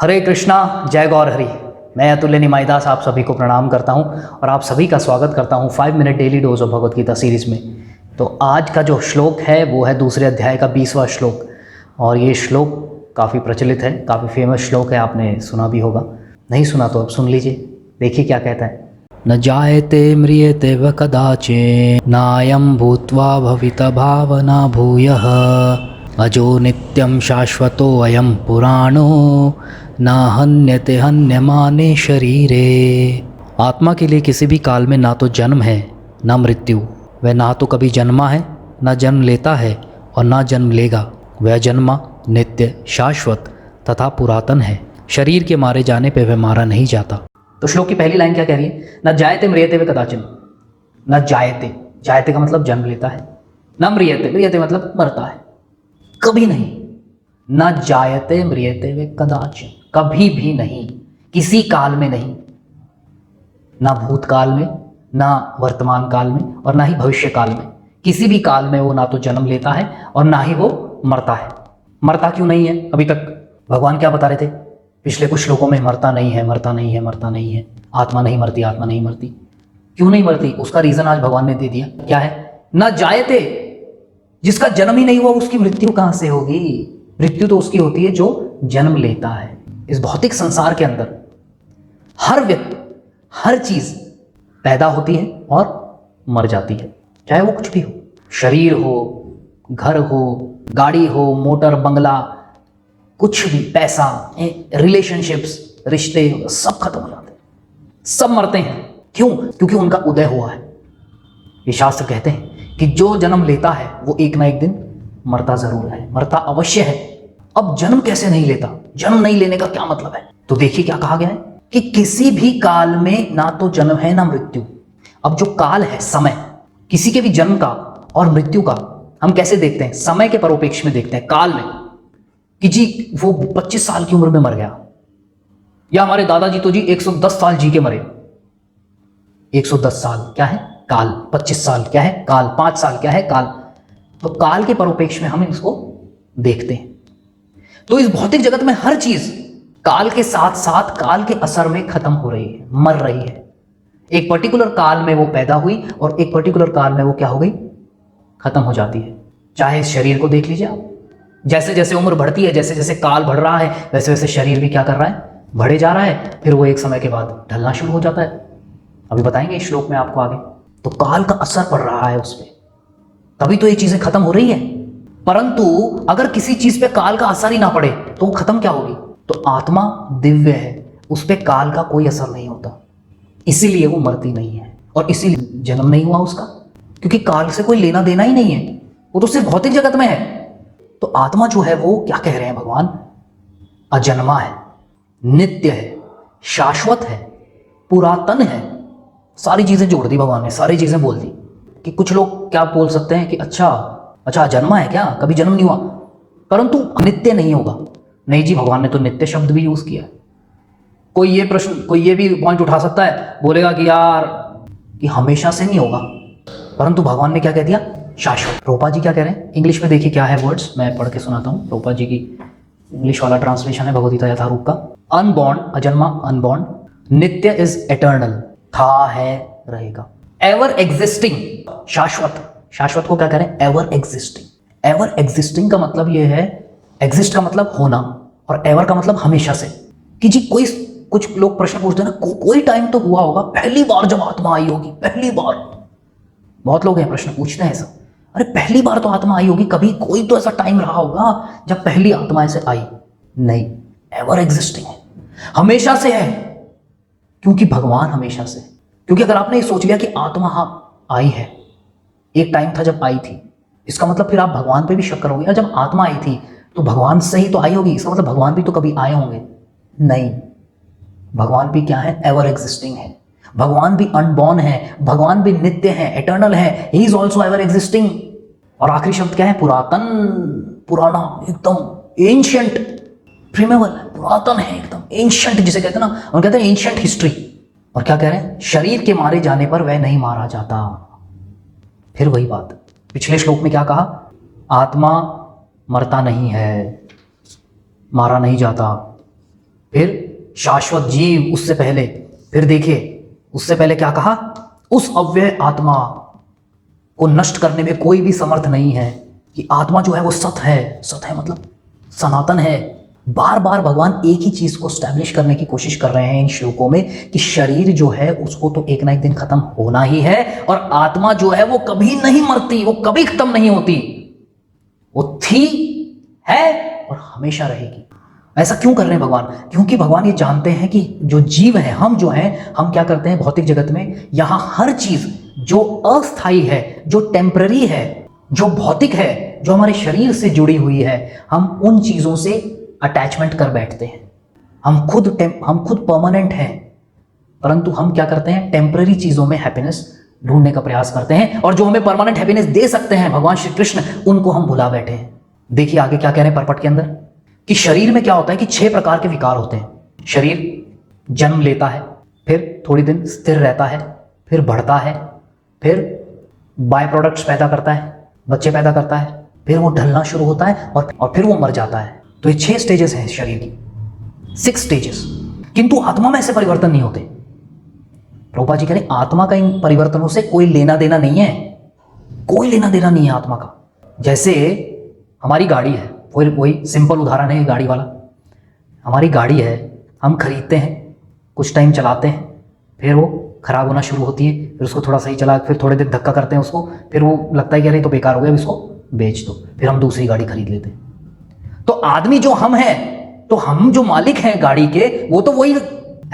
हरे कृष्णा, जय गौर हरि। मैं अतुल्य निमाईदास आप सभी को प्रणाम करता हूं और आप सभी का स्वागत करता हूं 5 minute daily dose of Bhagavad Gita series में। तो आज का जो श्लोक है वो है दूसरे अध्याय का 20वां श्लोक, और ये श्लोक काफ़ी प्रचलित है, काफ़ी फेमस श्लोक है, आपने सुना भी होगा। नहीं सुना तो अब सुन लीजिए, देखिए क्या कहता है। न जायते म्रियते व कदाचित् नायं भूत्वा भविता भावना भूयः अजो नित्यं शाश्वतो अयं पुराणो न हन्यते हन्यमाने शरीरे। आत्मा के लिए किसी भी काल में ना तो जन्म है ना मृत्यु। वह ना तो कभी जन्मा है, ना जन्म लेता है और ना जन्म लेगा। वह जन्मा, नित्य, शाश्वत तथा पुरातन है। शरीर के मारे जाने पे वह मारा नहीं जाता। तो श्लोक की पहली लाइन क्या कह रही है? न जायते म्रियते व कदाचिन। न जायते, जायते का मतलब जन्म लेता है। न म्रियते, म्रियते मतलब मरता है, कभी नहीं। न जायते म्रियते वे कदाचिन, कभी भी नहीं, किसी काल में नहीं, ना भूतकाल में, ना वर्तमान काल में और ना ही भविष्य काल में। किसी भी काल में वो ना तो जन्म लेता है और ना ही वो मरता है। मरता क्यों नहीं है? अभी तक भगवान क्या बता रहे थे पिछले कुछ श्लोकों में? मरता नहीं है, मरता नहीं है, मरता नहीं है, आत्मा नहीं मरती, आत्मा नहीं मरती। क्यों नहीं मरती? उसका रीजन आज भगवान ने दे दिया। क्या है? न जायते, जिसका जन्म ही नहीं हुआ उसकी मृत्यु कहां से होगी? मृत्यु तो उसकी होती है जो जन्म लेता है। इस भौतिक संसार के अंदर हर व्यक्ति, हर चीज पैदा होती है और मर जाती है, चाहे वो कुछ भी हो। शरीर हो, घर हो, गाड़ी हो, मोटर, बंगला, कुछ भी, पैसा, रिलेशनशिप्स, रिश्ते, सब खत्म हो जाते हैं, सब मरते हैं। क्यों? क्योंकि उनका उदय हुआ है। ये शास्त्र कहते हैं कि जो जन्म लेता है वो एक ना एक दिन मरता जरूर है, मरता अवश्य है। अब जन्म कैसे नहीं लेता? जन्म नहीं लेने का क्या मतलब है? तो देखिए क्या कहा गया है कि किसी भी काल में ना तो जन्म है ना मृत्यु। अब जो काल है, समय, किसी के भी जन्म का और मृत्यु का हम कैसे देखते हैं? समय के परोपेक्ष में देखते हैं, काल में, कि जी वो 25 साल की उम्र में मर गया, या हमारे दादाजी तो जी 110 साल जी के मरे। 110 साल क्या है? काल। 25 साल क्या है? काल। 5 साल क्या है? काल। तो काल के परोपेक्ष में हम इसको देखते हैं। तो इस भौतिक जगत में हर चीज काल के साथ साथ काल के असर में खत्म हो रही है, मर रही है। एक पर्टिकुलर काल में वो पैदा हुई और एक पर्टिकुलर काल में वो क्या हो गई? खत्म हो जाती है। चाहे इस शरीर को देख लीजिए आप, जैसे जैसे उम्र बढ़ती है, जैसे जैसे काल बढ़ रहा है, वैसे वैसे शरीर भी क्या कर रहा है? बढ़े जा रहा है। फिर वो एक समय के बाद ढलना शुरू हो जाता है। अभी बताएंगे इस श्लोक में आपको आगे। तो काल का असर पड़ रहा है उस पर, तभी तो ये चीजें खत्म हो रही है। परंतु अगर किसी चीज पे काल का असर ही ना पड़े तो वो खत्म क्या होगी? तो आत्मा दिव्य है, उस पर काल का कोई असर नहीं होता, इसीलिए वो मरती नहीं है और इसीलिए जन्म नहीं हुआ उसका, क्योंकि काल से कोई लेना देना ही नहीं है, वो तो सिर्फ भौतिक जगत में है। तो आत्मा जो है वो क्या कह रहे हैं भगवान? अजन्मा है, नित्य है, शाश्वत है, पुरातन है। सारी चीजें जोड़ दी भगवान ने, सारी चीजें बोल दी। कि कुछ लोग क्या बोल सकते हैं कि अच्छा जन्मा है क्या, कभी जन्म नहीं हुआ, परंतु नित्य नहीं होगा। नहीं जी, भगवान ने तो नित्य शब्द भी यूज किया है। कोई ये भी पॉइंट उठा सकता है, बोलेगा कि यार कि हमेशा से नहीं होगा, परंतु भगवान ने क्या कह दिया? शाश्वत। रूपा जी क्या कह रहे हैं इंग्लिश में? देखिए क्या है वर्ड्स, मैं पढ़ के सुनाता हूँ। रूपा जी की इंग्लिश वाला ट्रांसलेशन है भगवद गीता यथारूप का। अनबॉर्न, अजन्मा, अनबॉर्न। नित्य इज एटर्नल, था, है, रहेगा। एवर एग्जिस्टिंग, शाश्वत। शाश्वत को क्या कह रहे हैं? Ever existing. एवर एग्जिस्टिंग का मतलब ये है, एग्जिस्ट का मतलब होना और एवर का मतलब हमेशा से। कि जी कुछ लोग प्रश्न पूछते हैं ना, कोई टाइम तो हुआ होगा पहली बार जब आत्मा आई होगी, पहली बार। बहुत लोग हैं प्रश्न पूछते हैं ऐसा, अरे पहली बार तो आत्मा आई होगी, कभी कोई तो ऐसा टाइम रहा होगा जब पहली आत्मा ऐसे आई। नहीं, एवर एग्जिस्टिंग है, हमेशा से है, क्योंकि भगवान हमेशा से। क्योंकि अगर आपने ये सोच लिया कि आत्मा हाँ आई है, एक टाइम था जब आई थी, इसका मतलब फिर आप भगवान पे भी शक करोगे। और जब आत्मा आई थी तो भगवान से ही तो आई होगी, इसका मतलब भगवान भी तो कभी आए होंगे। नहीं, भगवान भी क्या है? एवर एग्जिस्टिंग है। भगवान भी अनबॉर्न है, भगवान भी नित्य है, एटर्नल है, he is also ever existing. और आखिरी शब्द क्या है? पुरातन, पुराना, एकदम एंशियंट, प्रीमेबल, पुरातन है एकदम, एंशियंट जिसे कहते हैं ना, हम कहते हैं एंशियंट हिस्ट्री। और क्या कह रहे हैं? शरीर के मारे जाने पर वह नहीं मारा जाता। फिर वही बात, पिछले श्लोक में क्या कहा? आत्मा मरता नहीं है, मारा नहीं जाता, फिर शाश्वत जीव उससे पहले, फिर देखिए उससे पहले क्या कहा, उस अव्यय आत्मा को नष्ट करने में कोई भी समर्थ नहीं है, कि आत्मा जो है वो सत है, सत है मतलब सनातन है। बार बार भगवान एक ही चीज को स्टैब्लिश करने की कोशिश कर रहे हैं इन श्लोकों में कि शरीर जो है उसको तो एक ना एक दिन खत्म होना ही है, और आत्मा जो है वो कभी नहीं मरती, वो कभी खत्म नहीं होती, वो थी, है और हमेशा रहेगी। ऐसा क्यों कर रहे हैं भगवान? क्योंकि भगवान ये जानते हैं कि जो जीव है, हम जो हैं, हम क्या करते हैं भौतिक जगत में, यहां हर चीज जो अस्थाई है, जो टेम्पररी है, जो भौतिक है, जो हमारे शरीर से जुड़ी हुई है, हम उन चीजों से अटैचमेंट कर बैठते हैं। हम खुद परमानेंट हैं, परंतु हम क्या करते हैं, टेम्पररी चीजों में हैप्पीनेस ढूंढने का प्रयास करते हैं, और जो हमें परमानेंट हैप्पीनेस दे सकते हैं भगवान श्री कृष्ण, उनको हम भुला बैठे हैं। देखिए आगे क्या कह रहे हैं परपट के अंदर, कि शरीर में क्या होता है कि 6 प्रकार के विकार होते हैं। शरीर जन्म लेता है, फिर थोड़ी दिन स्थिर रहता है, फिर बढ़ता है, फिर बाय प्रोडक्ट्स पैदा करता है, बच्चे पैदा करता है, फिर वो ढलना शुरू होता है और फिर वो मर जाता है। तो ये 6 स्टेजेस हैं शरीर की, 6 स्टेजेस। किंतु आत्मा में ऐसे परिवर्तन नहीं होते। प्रभुपाद जी कह रहे आत्मा का इन परिवर्तनों से कोई लेना देना नहीं है, कोई लेना देना नहीं है आत्मा का। जैसे हमारी गाड़ी है, वही सिंपल उदाहरण है गाड़ी वाला। हमारी गाड़ी है, हम खरीदते हैं, कुछ टाइम चलाते हैं, फिर वो खराब होना शुरू होती है, फिर उसको थोड़ा सही चला, फिर थोड़े देर धक्का करते हैं उसको, फिर वो लगता है कि अरे तो बेकार हो गया, इसको बेच दो, फिर हम दूसरी गाड़ी खरीद लेते हैं। तो आदमी जो हम हैं, तो हम जो मालिक हैं गाड़ी के, वो तो वही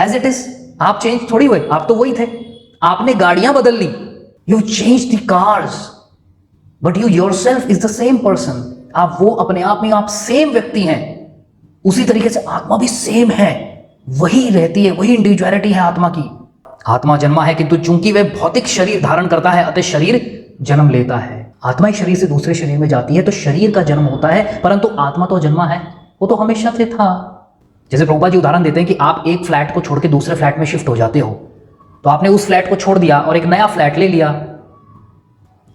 एज इट इज, आप चेंज थोड़ी हुए, आप तो वही थे। आपने गाड़ियां बदल ली, you change the cars, but you yourself is the same person. आप वो अपने आप में आप सेम व्यक्ति हैं। उसी तरीके से आत्मा भी सेम है, वही रहती है, वही इंडिविजुअलिटी है आत्मा की। आत्मा जन्मा है, किंतु चूंकि वह भौतिक शरीर धारण करता है, अतः शरीर जन्म लेता है। आत्मा एक शरीर से दूसरे शरीर में जाती है तो शरीर का जन्म होता है, परंतु आत्मा तो जन्मा है, वो तो हमेशा से था। जैसे प्रभुपाद जी उदाहरण देते हैं कि आप एक फ्लैट को छोड़ के दूसरे फ्लैट में शिफ्ट हो जाते हो, तो आपने उस फ्लैट को छोड़ दिया और एक नया फ्लैट ले लिया,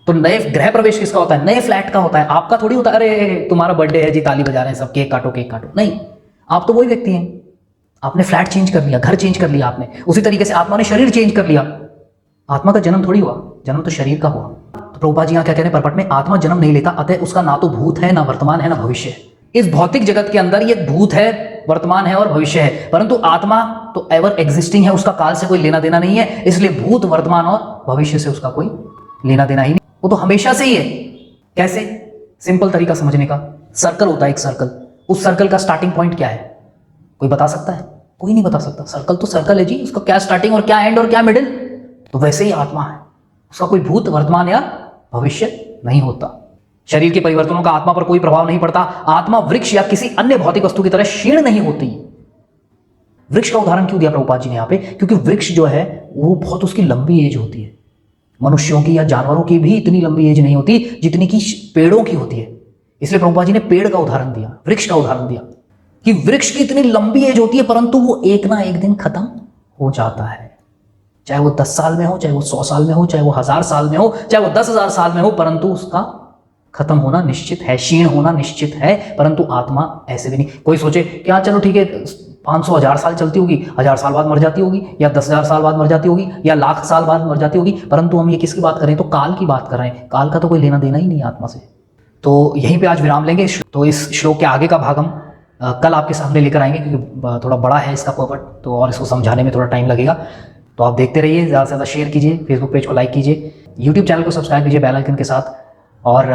तो नए गृह प्रवेश किसका होता है? नए फ्लैट का होता है, आपका थोड़ी होता है अरे तुम्हारा बर्थडे है जी, ताली बजा रहे हैं सब, केक काटो केक काटो। नहीं, आप तो वही व्यक्ति हैं। आपने फ्लैट चेंज कर लिया, घर चेंज कर लिया आपने। उसी तरीके से आत्मा ने शरीर चेंज कर लिया। आत्मा का जन्म थोड़ी हुआ, जन्म तो शरीर का हुआ। तो प्रभुपाद जी यहाँ क्या कह रहे हैं परपट में, आत्मा जन्म नहीं लेता, अतः उसका ना तो भूत है, ना वर्तमान है, ना भविष्य है। इस भौतिक जगत के अंदर ये भूत है, वर्तमान है और भविष्य है, परंतु आत्मा तो एवर एग्जिस्टिंग है, उसका काल से कोई लेना देना नहीं है, इसलिए भूत, वर्तमान और भविष्य से उसका कोई लेना देना ही नहीं, वो तो हमेशा से ही है। कैसे? सिंपल तरीका समझने का, सर्कल होता है एक सर्कल, उस सर्कल का स्टार्टिंग पॉइंट क्या है? कोई बता सकता है? कोई नहीं बता सकता। सर्कल तो सर्कल है जी, उसका क्या स्टार्टिंग और क्या एंड और क्या मिडिल। तो वैसे ही आत्मा है, उसका कोई भूत, वर्तमान या भविष्य नहीं होता। शरीर के परिवर्तनों का आत्मा पर कोई प्रभाव नहीं पड़ता। आत्मा वृक्ष या किसी अन्य भौतिक वस्तु की तरह क्षीण नहीं होती। वृक्ष का उदाहरण क्यों दिया प्रभुपाद जी ने यहाँ पे? क्योंकि वृक्ष जो है वो बहुत उसकी लंबी एज होती है। मनुष्यों की या जानवरों की भी इतनी लंबी एज नहीं होती जितनी की पेड़ों की होती है। इसलिए प्रभुपाद जी ने पेड़ का उदाहरण दिया, वृक्ष का उदाहरण दिया कि वृक्ष की इतनी लंबी एज होती है, परंतु वो एक ना एक दिन खत्म हो जाता है। चाहे वो 10 साल में हो, चाहे वो 100 साल में हो, चाहे वो 1000 साल में हो, चाहे वो 10,000 साल में हो, परंतु उसका खत्म होना निश्चित है, क्षीण होना निश्चित है। परंतु आत्मा ऐसे भी नहीं। कोई सोचे क्या चलो ठीक है 500,000 साल चलती होगी, 1000 साल बाद मर जाती होगी, या 10,000 साल बाद मर जाती होगी, या लाख साल बाद मर जाती होगी, परंतु हम ये किसकी बात कर रहे हैं? तो काल की बात कर रहे हैं। काल का तो कोई लेना देना ही नहीं आत्मा से। तो यहीं पे आज विराम लेंगे। तो इस श्लोक के आगे का भाग हम कल आपके सामने लेकर आएंगे, क्योंकि थोड़ा बड़ा है इसका पर्पट, तो और इसको समझाने में थोड़ा टाइम लगेगा। तो आप देखते रहिए, ज़्यादा से ज़्यादा शेयर कीजिए, फेसबुक पेज को लाइक कीजिए, यूट्यूब चैनल को सब्सक्राइब कीजिए बेल आइकन के साथ। और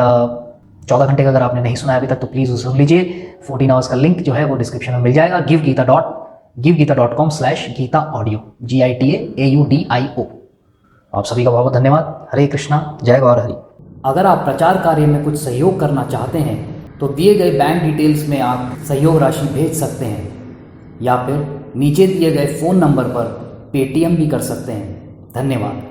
14 घंटे का अगर आपने नहीं सुना है अभी तक तो प्लीज़ उसे सुन लीजिए। 14 आवर्स का लिंक जो है वो डिस्क्रिप्शन में मिल जाएगा, givgita.com/gita-audio GITAAUDIO। आप सभी का बहुत बहुत धन्यवाद। हरे कृष्णा, जय गौर हरि। अगर आप प्रचार कार्य में कुछ सहयोग करना चाहते हैं तो दिए गए बैंक डिटेल्स में आप सहयोग राशि भेज सकते हैं, या फिर नीचे दिए गए फ़ोन नंबर पर पेटीएम भी कर सकते हैं। धन्यवाद।